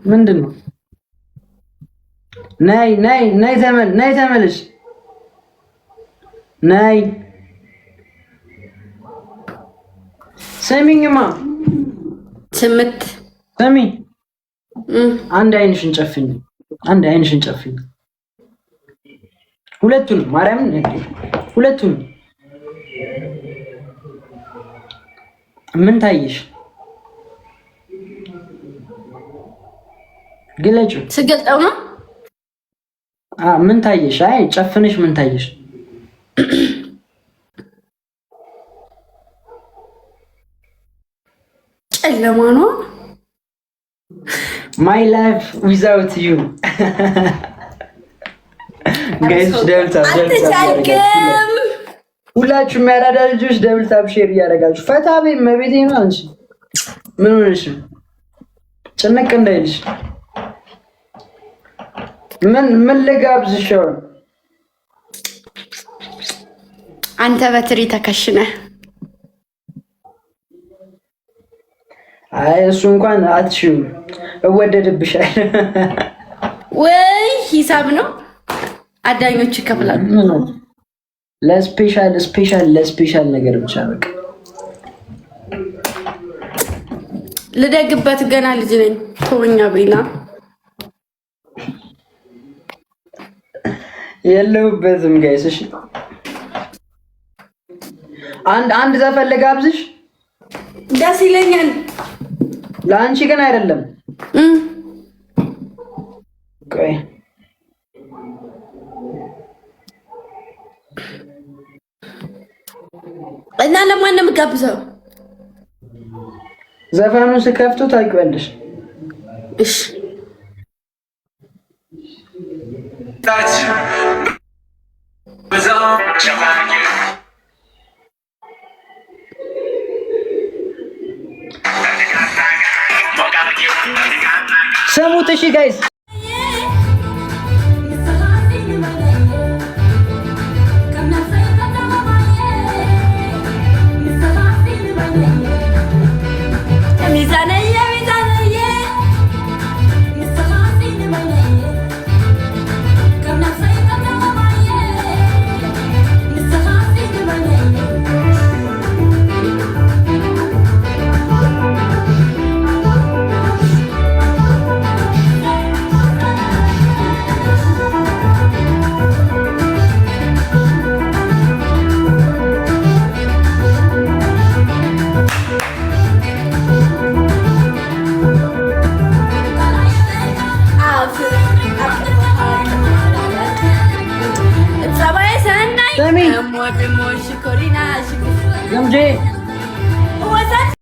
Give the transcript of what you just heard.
ምንድን ነው? ነይ ተመለሽ። ነይ ስሚኝማ፣ ስምት ስሚ፣ አንድ አይንሽን ጨፍኝ። ሁለቱንም ማርያምን፣ ሁለቱንም። ምን ታየሽ? ግለጩ። ስገልጠው ነው። ምን ታየሽ? አይ ጨፍንሽ፣ ምን ታየሽ? ጨለማ ነው። ማይ ላይፍ ዊዛውት ዩ ጋይስ። ሁላችሁም ያራዳ ልጆች ደብል ታፕ ሼር እያደረጋችሁ ፈታ በይ። መቤቴ ነው። አንቺ ምን ሆነሽ? ጭንቅ እንዳይልሽ። ምን ልጋብዝሽ? አንተ በትሪ ተከሽነ። አይ እሱ እንኳን አትሽም፣ እወደድብሻል። ወይ ሂሳብ ነው። አዳኞች ይከፍላሉ። ለስፔሻል ነገር ብቻ በቃ ልደግበት። ገና ልጅ ነኝ። ተወኛ ብላ የለሁበትም ጋይስ። እሺ አንድ ዘፈን ልጋብዝሽ። ደስ ይለኛል። ለአንቺ ግን አይደለም። ቆይ እና ለማን ነው የምጋብዘው? ዘፈኑን ስከፍቱ ታውቂዋለሽ። እሺ ስሙት። እሺ ጋይስ